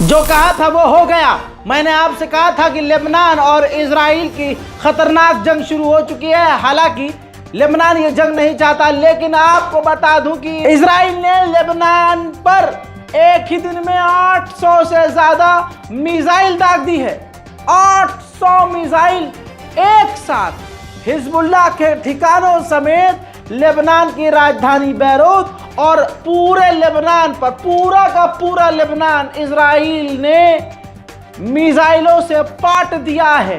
जो कहा था वो हो गया। मैंने आपसे कहा था कि लेबनान और इजराइल की खतरनाक जंग शुरू हो चुकी है। हालांकि लेबनान ये जंग नहीं चाहता, लेकिन आपको बता दूं कि इजराइल ने लेबनान पर एक ही दिन में 800 से ज्यादा मिसाइल दाग दी है। 800 मिसाइल एक साथ हिजबुल्लाह के ठिकानों समेत लेबनान की राजधानी बैरूत और पूरे लेबनान पर, पूरा का पूरा लेबनान इजराइल ने मिसाइलों से पाट दिया है।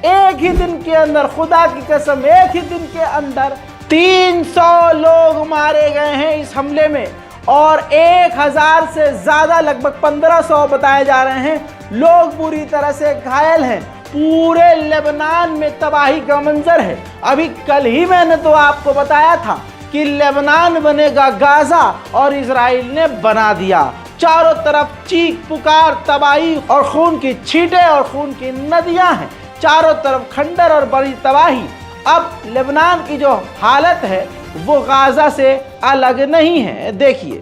एक ही दिन के अंदर, खुदा की कसम, एक ही दिन के अंदर 300 लोग मारे गए हैं इस हमले में और 1000 से ज्यादा, लगभग 1500 बताए जा रहे हैं लोग बुरी तरह से घायल हैं। पूरे लेबनान में तबाही का मंजर है। अभी कल ही मैंने तो आपको बताया था कि लेबनान बनेगा गाजा और इजराइल ने बना दिया। चारों तरफ चीख पुकार, तबाही और खून की छींटें और खून की नदियां हैं। चारों तरफ खंडर और बड़ी तबाही। अब लेबनान की जो हालत है वो गाजा से अलग नहीं है। देखिए,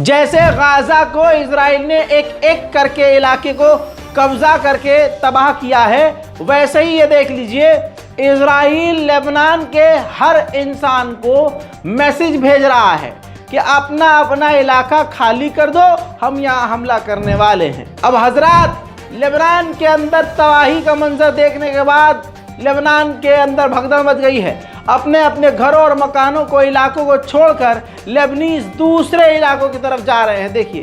जैसे गाजा को इजराइल ने एक एक करके इलाके को कब्जा करके तबाह किया है, वैसे ही ये देख लीजिए इजराइल लेबनान के हर इंसान को मैसेज भेज रहा है कि अपना अपना इलाका खाली कर दो, हम यहाँ हमला करने वाले हैं। अब हजरात, लेबनान के अंदर तबाही का मंजर देखने के बाद लेबनान के अंदर भगदड़ मच गई है। अपने अपने घरों और मकानों को, इलाकों को छोड़कर लेबनीज दूसरे इलाकों की तरफ जा रहे हैं। देखिए,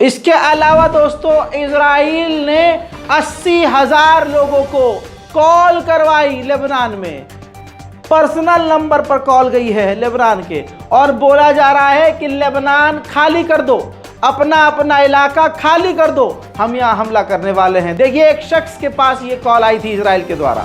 इसके अलावा दोस्तों, इजराइल ने 80,000 लोगों को कॉल करवाई लेबनान में। पर्सनल नंबर पर कॉल गई है लेबनान के और बोला जा रहा है कि लेबनान खाली कर दो, अपना अपना इलाका खाली कर दो, हम यहाँ हमला करने वाले हैं। देखिए, एक शख्स के पास ये कॉल आई थी इजराइल के द्वारा।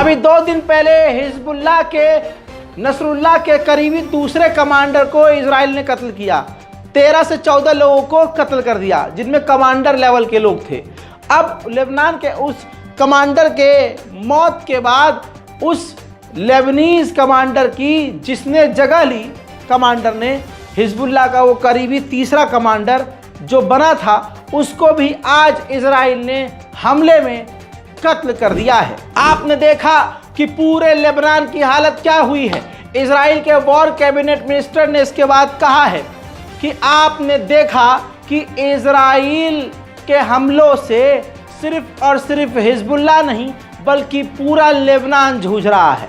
अभी 2 दिन पहले हिजबुल्लाह के नसरुल्लाह के करीबी दूसरे कमांडर को इजराइल ने कत्ल किया। 13 से 14 लोगों को कत्ल कर दिया, जिनमें कमांडर लेवल के लोग थे। अब लेबनान के उस कमांडर के मौत के बाद उस लेबनीज कमांडर की जिसने जगह ली, कमांडर ने हिजबुल्लाह का वो करीबी तीसरा कमांडर जो बना था, उसको भी आज इजराइल ने हमले में कत्ल कर दिया है। आपने देखा कि पूरे लेबनान की हालत क्या हुई है। इजराइल के वॉर कैबिनेट मिनिस्टर ने इसके बाद कहा है कि आपने देखा कि इजराइल के हमलों से सिर्फ और सिर्फ हिजबुल्लाह नहीं बल्कि पूरा लेबनान जूझ रहा है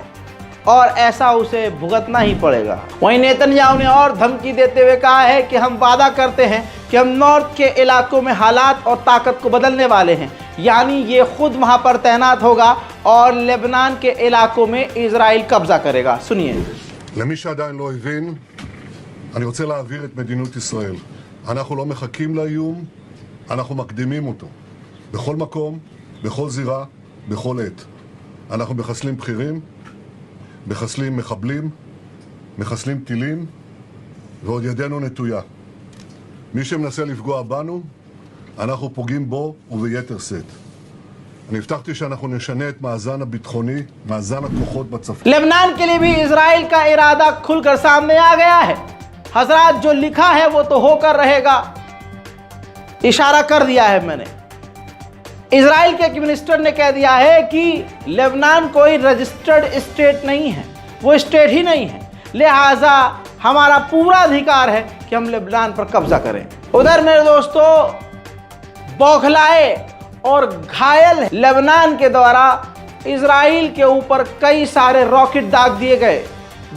और ऐसा उसे भुगतना ही पड़ेगा। वहीं नेतन्याहू ने और धमकी देते हुए कहा है कि हम वादा करते हैं कि हम नॉर्थ के इलाकों में हालात और ताकत को बदलने वाले हैं, यानी ये खुद वहां पर तैनात होगा और लेबनान के इलाकों में इजराइल कब्जा करेगा। सुनिए। למי שעדיין לא הבין, אני רוצה להעביר את מדיניות ישראל. אנחנו לא מחכים לאיום, אנחנו מקדימים אותו. בכל מקום, בכל זירה, בכל עת. אנחנו מחסלים בכירים, מחסלים מחבלים, מחסלים טילים, ועוד ידנו נטויה. מי שמנסה לפגוע בנו, אנחנו פוגעים בו וביתר שאת. אני הבטחתי שאנחנו נשנה את מאזן הביטחוני, מאזן הכוחות בצפון. लेबनान के लिए भी इजराइल का इरादा खुलकर सामने आ गया है। हजरात, जो लिखा है वो तो होकर रहेगा, इशारा कर दिया है मैंने। इजराइल के एक मिनिस्टर ने कह दिया है कि लेबनान कोई रजिस्टर्ड स्टेट नहीं है, वो स्टेट ही नहीं है, लिहाजा हमारा पूरा अधिकार है कि हम लेबनान पर कब्जा करें। उधर मेरे दोस्तों, बौखलाए और घायल लेबनान के द्वारा इजराइल के ऊपर कई सारे रॉकेट दाग दिए गए,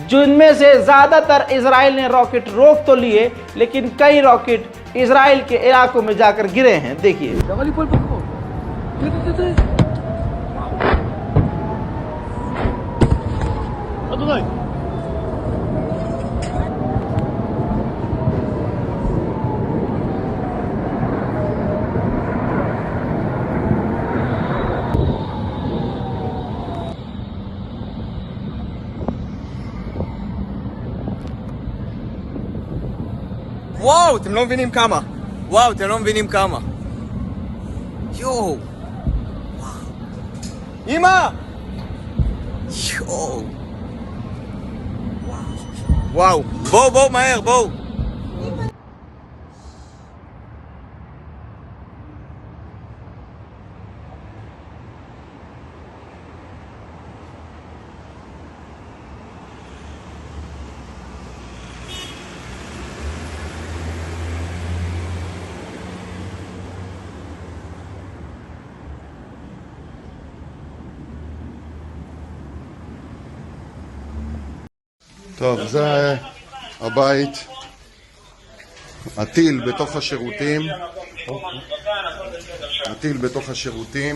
जिनमें से ज़्यादातर इजराइल ने रॉकेट रोक तो लिए, लेकिन कई रॉकेट इजराइल के इलाकों में जाकर गिरे हैं। देखिए। וואו, אתם לא מבינים כמה. וואו, אתם לא מבינים כמה. יואו. אמא! יואו. וואו. בואו, מהר, בואו. טוב, זה הבית, הטיל בתוך השירותים, הטיל בתוך השירותים,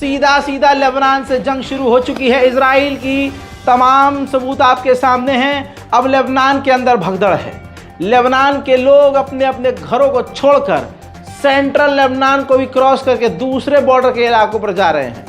सीधा सीधा लेबनान से जंग शुरू हो चुकी है। इजराइल की तमाम सबूत आपके सामने हैं। अब लेबनान के अंदर भगदड़ है। लेबनान के लोग अपने अपने घरों को छोड़कर सेंट्रल लेबनान को भी क्रॉस करके दूसरे बॉर्डर के इलाकों पर जा रहे हैं।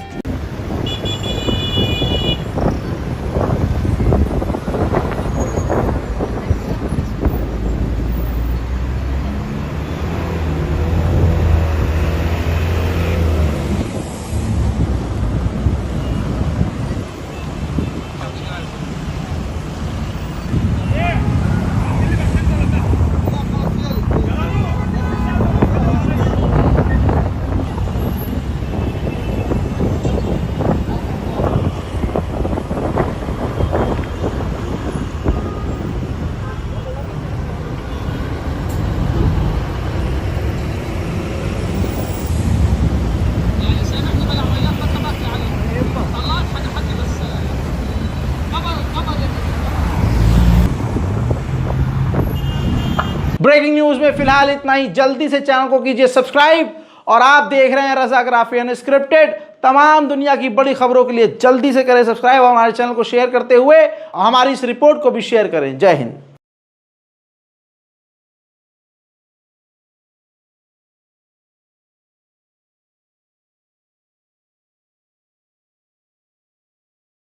ब्रेकिंग न्यूज में फिलहाल इतना ही। जल्दी से चैनल को कीजिए सब्सक्राइब और आप देख रहे हैं रज़ाग्राफी अनस्क्रिप्टेड। तमाम दुनिया की बड़ी खबरों के लिए जल्दी से करें सब्सक्राइब और हमारे चैनल को शेयर करते हुए हमारी इस रिपोर्ट को भी शेयर करें। जय हिंद।